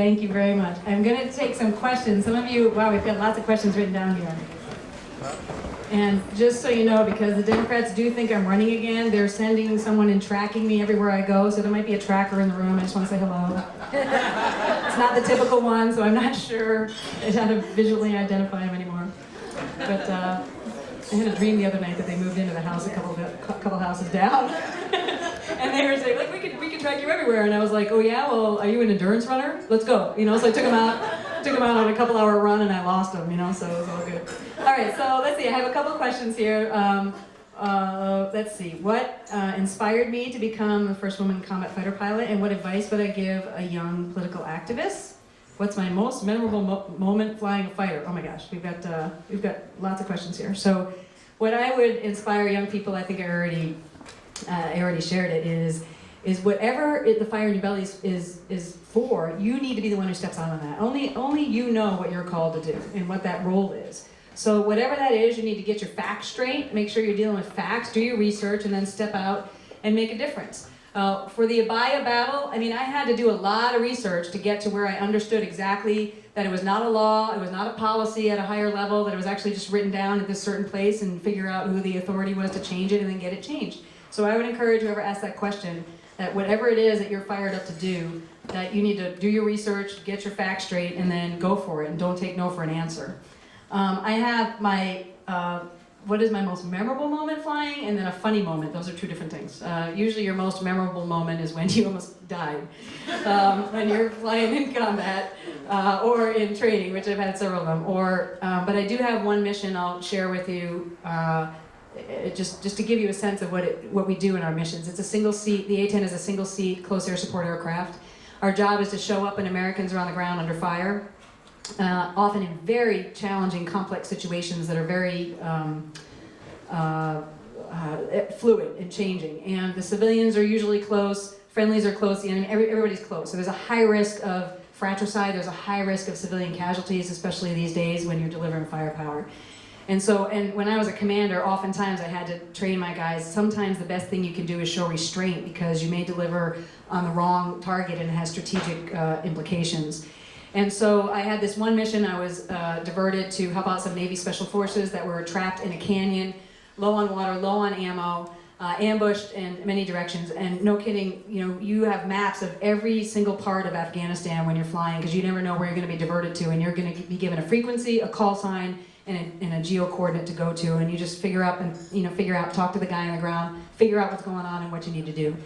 Thank you very much. I'm going to take some questions. Some of you, wow, we've got lots of questions written down here. And just so you know, because the Democrats do think I'm running again, they're sending someone and tracking me everywhere I go, so there might be a tracker in the room. I just want to say hello. It's not the typical one, so I'm not sure how to visually identify him anymore. But I had a dream the other night that they moved into the house a couple houses down. And they were saying, like, we can track you everywhere. And I was like, oh yeah, well, are you an endurance runner? Let's go. You know, so I took him out on a couple-hour run, and I lost him, you know, so it was all good. All right, so let's see. I have a couple questions here. Let's see. What inspired me to become the first woman combat fighter pilot, and what advice would I give a young political activist? What's my most memorable moment flying a fighter? Oh my gosh, we've got lots of questions here. So, what I would inspire young people, I think I already shared it, is whatever the fire in your belly is for, you need to be the one who steps out on that. Only you know what you're called to do and what that role is. So whatever that is, you need to get your facts straight, make sure you're dealing with facts, do your research, and then step out and make a difference. For the Abaya battle, I mean, I had to do a lot of research to get to where I understood exactly that it was not a law, it was not a policy at a higher level, that it was actually just written down at this certain place, and figure out who the authority was to change it and then get it changed. So I would encourage whoever asks that question, that whatever it is that you're fired up to do, that you need to do your research, get your facts straight, and then go for it, and don't take no for an answer. I have my, what is my most memorable moment flying, and then a funny moment. Those are two different things. Usually your most memorable moment is when you almost died, when you're flying in combat, or in training, which I've had several of them. But I do have one mission I'll share with you, just to give you a sense of what we do in our missions. It's a single seat, the A-10 is a single seat, close air support aircraft. Our job is to show up when Americans are on the ground under fire, often in very challenging, complex situations that are very fluid and changing. And the civilians are usually close, friendlies are close, the enemy, everybody's close. So there's a high risk of fratricide, there's a high risk of civilian casualties, especially these days when you're delivering firepower. And when I was a commander, oftentimes I had to train my guys. Sometimes the best thing you can do is show restraint, because you may deliver on the wrong target and it has strategic implications. And so I had this one mission. I was diverted to help out some Navy Special Forces that were trapped in a canyon, low on water, low on ammo, ambushed in many directions. And no kidding, you know, you have maps of every single part of Afghanistan when you're flying, because you never know where you're going to be diverted to, and you're going to be given a frequency, a call sign, and a geo coordinate to go to, and you just figure out, talk to the guy on the ground, figure out what's going on and what you need to do.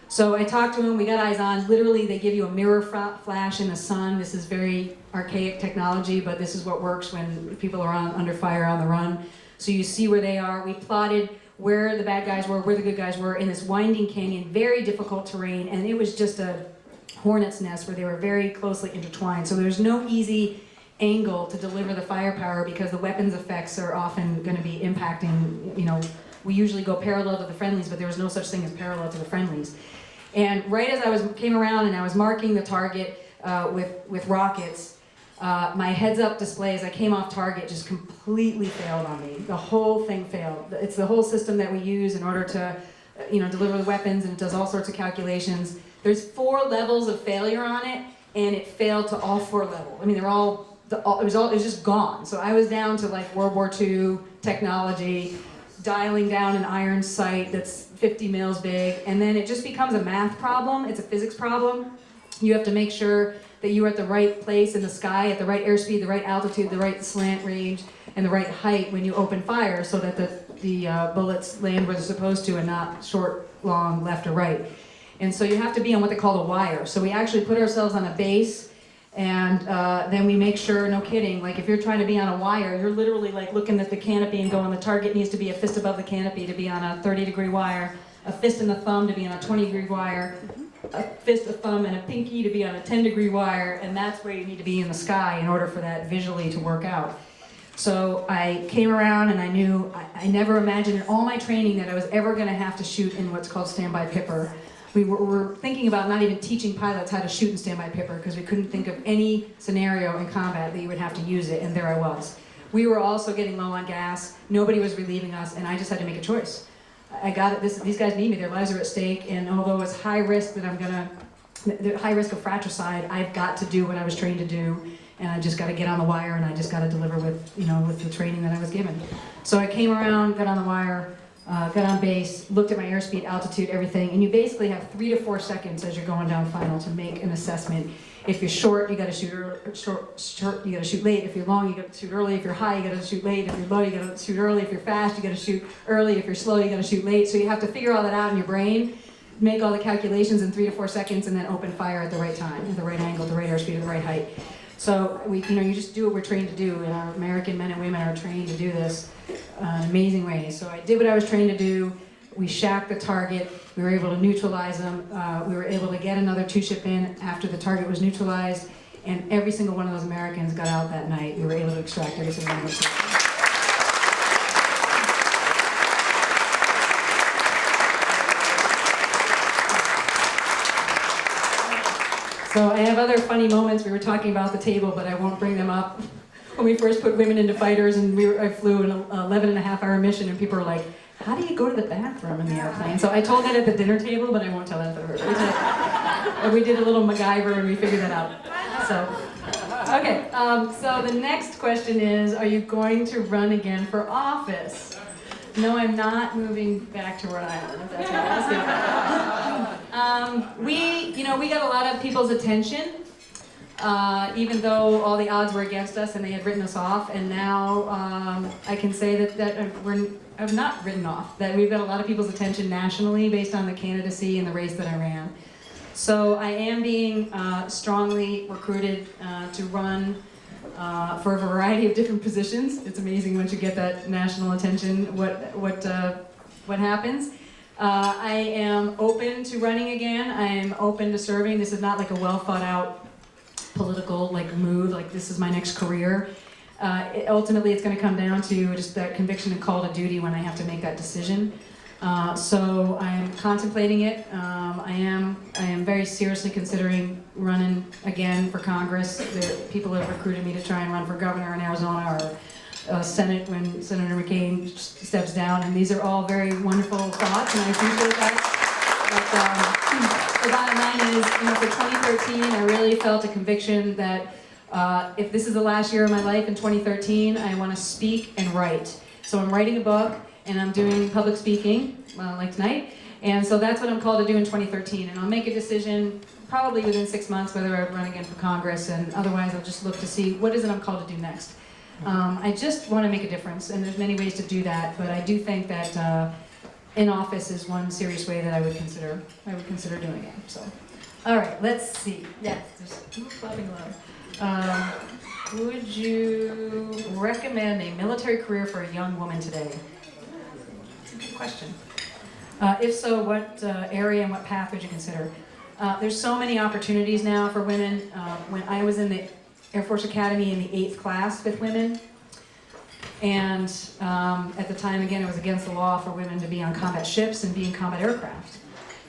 So I talked to him, we got eyes on. Literally, they give you a mirror flash in the sun. This is very archaic technology, but this is what works when people are under fire on the run. So you see where they are. We plotted where the bad guys were, where the good guys were, in this winding canyon, very difficult terrain, and it was just a hornet's nest where they were very closely intertwined. So there's no easy angle to deliver the firepower, because the weapons effects are often going to be impacting, you know, we usually go parallel to the friendlies, but there was no such thing as parallel to the friendlies. And right as I came around and I was marking the target with rockets, my heads-up display as I came off target just completely failed on me. The whole thing failed. It's the whole system that we use in order to, deliver the weapons, and it does all sorts of calculations. There's 4 levels of failure on it, and it failed to all 4 levels. I mean, it was just gone. So I was down to like World War II technology, dialing down an iron sight that's 50 mils big, and then it just becomes a math problem. It's a physics problem. You have to make sure that you're at the right place in the sky, at the right airspeed, the right altitude, the right slant range, and the right height when you open fire, so that the bullets land where they're supposed to and not short, long, left or right. And so you have to be on what they call the wire. So we actually put ourselves on a base, and then we make sure, no kidding, like if you're trying to be on a wire, you're literally like looking at the canopy and going, the target needs to be a fist above the canopy to be on a 30-degree wire, a fist and the thumb to be on a 20-degree wire, a fist, a thumb, and a pinky to be on a 10-degree wire, and that's where you need to be in the sky in order for that visually to work out. So I came around and I knew, I never imagined in all my training that I was ever going to have to shoot in what's called standby pipper. We were thinking about not even teaching pilots how to shoot in standby pipper, because we couldn't think of any scenario in combat that you would have to use it, and there I was. We were also getting low on gas, nobody was relieving us, and I just had to make a choice. I got it, these guys need me, their lives are at stake, and although it's high risk that I'm gonna the high risk of fratricide, I've got to do what I was trained to do, and I just got to get on the wire, and I just got to deliver with, with the training that I was given. So I came around, got on the wire, got on base, looked at my airspeed, altitude, everything, and you basically have 3 to 4 seconds as you're going down final to make an assessment. If you're short, you got to shoot short, you got to shoot late. If you're long, you got to shoot early. If you're high, you got to shoot late. If you're low, you got to shoot early. If you're fast, you got to shoot early. If you're slow, you got to shoot late. So you have to figure all that out in your brain, make all the calculations in 3 to 4 seconds, and then open fire at the right time, at the right angle, at the right airspeed, at the right height. So you just do what we're trained to do, and our American men and women are trained to do this in amazing ways. So I did what I was trained to do. We shacked the target. We were able to neutralize them. We were able to get another 2-ship in after the target was neutralized, and every single one of those Americans got out that night. We were able to extract every single one of those. So I have other funny moments. We were talking about the table, but I won't bring them up. When we first put women into fighters, and I flew an 11.5-hour mission, and people were like, how do you go to the bathroom in the airplane? So I told that at the dinner table, but I won't tell that to her. We did a little MacGyver, and we figured that out. So, okay, so the next question is, are you going to run again for office? No, I'm not moving back to Rhode Island, if that's what you're asking. We got a lot of people's attention, even though all the odds were against us and they had written us off, and now I can say I've not written off, that we've got a lot of people's attention nationally based on the candidacy and the race that I ran. So I am being strongly recruited to run for a variety of different positions. It's amazing once you get that national attention what happens. I am open to running again. I am open to serving. This is not like a well thought out political move, like this is my next career. Ultimately, it's going to come down to just that conviction and call to duty when I have to make that decision. So I'm contemplating it. I am very seriously considering running again for Congress. People have recruited me to try and run for governor in Arizona or Senate when Senator McCain steps down, and these are all very wonderful thoughts, and I appreciate that. But the bottom line is, for 2013, I really felt a conviction that if this is the last year of my life in 2013, I want to speak and write. So I'm writing a book, and I'm doing public speaking, like tonight, and so that's what I'm called to do in 2013, and I'll make a decision probably within 6 months whether I run again for Congress, and otherwise I'll just look to see what is it I'm called to do next. I just want to make a difference, and there's many ways to do that, but I do think that in office is one serious way that I would consider doing it. So, all right, let's see. Yes, there's clapping loud. Would you recommend a military career for a young woman today? That's a good question. If so, what area and what path would you consider? There's so many opportunities now for women. When I was in the Air Force Academy in the 8th class with women, and at the time, again, it was against the law for women to be on combat ships and be in combat aircraft.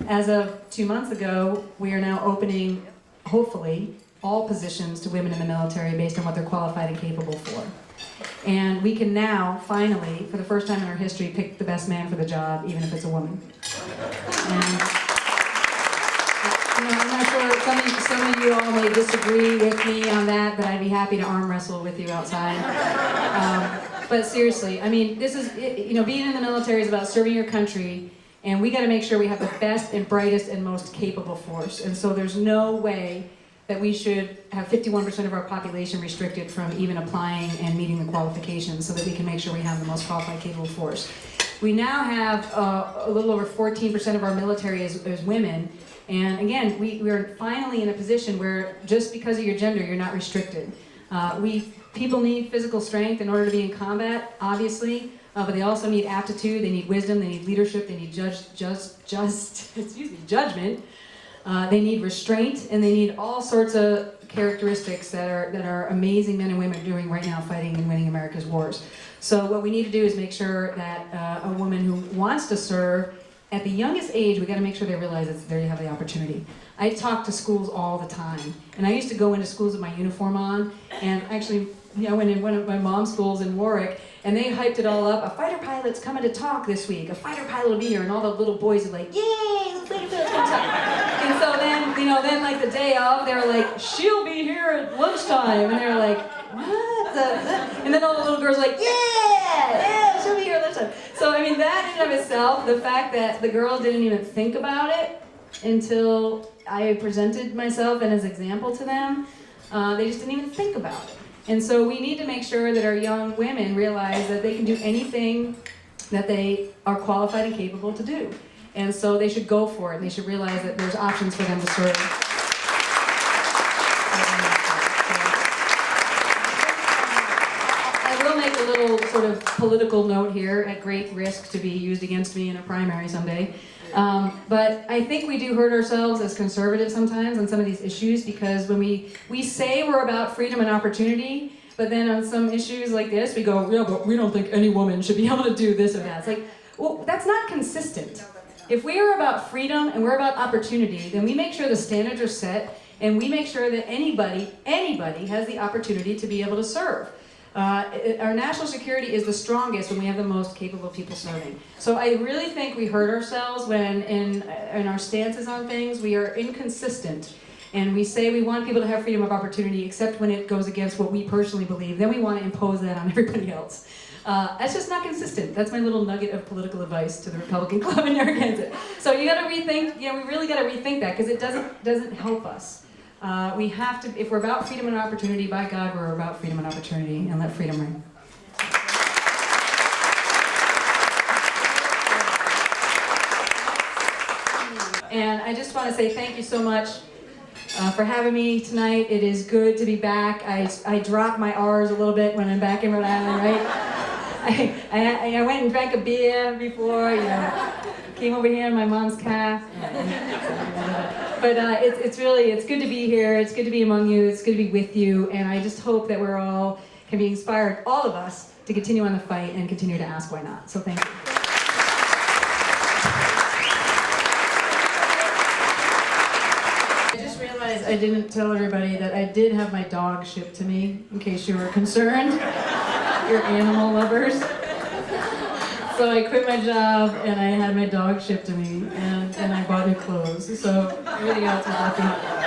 As of 2 months ago, we are now opening, hopefully, all positions to women in the military based on what they're qualified and capable for. And we can now, finally, for the first time in our history, pick the best man for the job, even if it's a woman. And, I'm not sure, some of you all may disagree with me on that, but I'd be happy to arm wrestle with you outside. But seriously, this is, being in the military is about serving your country, and we got to make sure we have the best and brightest and most capable force. And so there's no way that we should have 51% of our population restricted from even applying and meeting the qualifications so that we can make sure we have the most qualified, capable force. We now have a little over 14% of our military as women, and again, we are finally in a position where just because of your gender, you're not restricted. People need physical strength in order to be in combat, obviously, but they also need aptitude, they need wisdom, they need leadership, they need judgment. They need restraint, and they need all sorts of characteristics that are amazing men and women are doing right now, fighting and winning America's wars. So what we need to do is make sure that a woman who wants to serve, at the youngest age, we got to make sure they realize that they have the opportunity. I talk to schools all the time, and I used to go into schools with my uniform on, and actually, I went in one of my mom's schools in Warwick, and they hyped it all up. A fighter pilot's coming to talk this week. A fighter pilot will be here, and all the little boys are like, yay, the fighter pilot's coming to talk. And so then you know, then like the day of, they were like, she'll be here at lunchtime. And they were like, what? And then all the little girls were like, yeah, she'll be here at lunchtime. So, I mean, that in and of itself, the fact that the girls didn't even think about it until I presented myself and as an example to them, they just didn't even think about it. And so we need to make sure that our young women realize that they can do anything that they are qualified and capable to do. And so they should go for it, and they should realize that there's options for them to serve. I will make a little sort of political note here, at great risk to be used against me in a primary someday. But I think we do hurt ourselves as conservatives sometimes on some of these issues, because when we say we're about freedom and opportunity, but then on some issues like this, we go, yeah, but we don't think any woman should be able to do this or that. It's like, well, that's not consistent. If we are about freedom and we're about opportunity, then we make sure the standards are set, and we make sure that anybody has the opportunity to be able to serve. Our national security is the strongest when we have the most capable people serving. So I really think we hurt ourselves when in our stances on things, we are inconsistent. And we say we want people to have freedom of opportunity, except when it goes against what we personally believe. Then we want to impose that on everybody else. That's just not consistent. That's my little nugget of political advice to the Republican Club in Narragansett. So you got to rethink. You know, we really got to rethink that, because it doesn't help us. We have to, if we're about freedom and opportunity, by God, we're about freedom and opportunity, and let freedom ring. And I just want to say thank you so much for having me tonight. It is good to be back. I drop my R's a little bit when I'm back in Rhode Island, right? I went and drank a beer before, you know, came over here in my mom's car. But it's good to be here. It's good to be among you. It's good to be with you. And I just hope that we're all can be inspired, all of us, to continue on the fight and continue to ask why not. So thank you. I just realized I didn't tell everybody that I did have my dog shipped to me, in case you were concerned. You're animal lovers. So I quit my job and I had my dog shipped to me, and I bought new clothes. So everything else was left behind.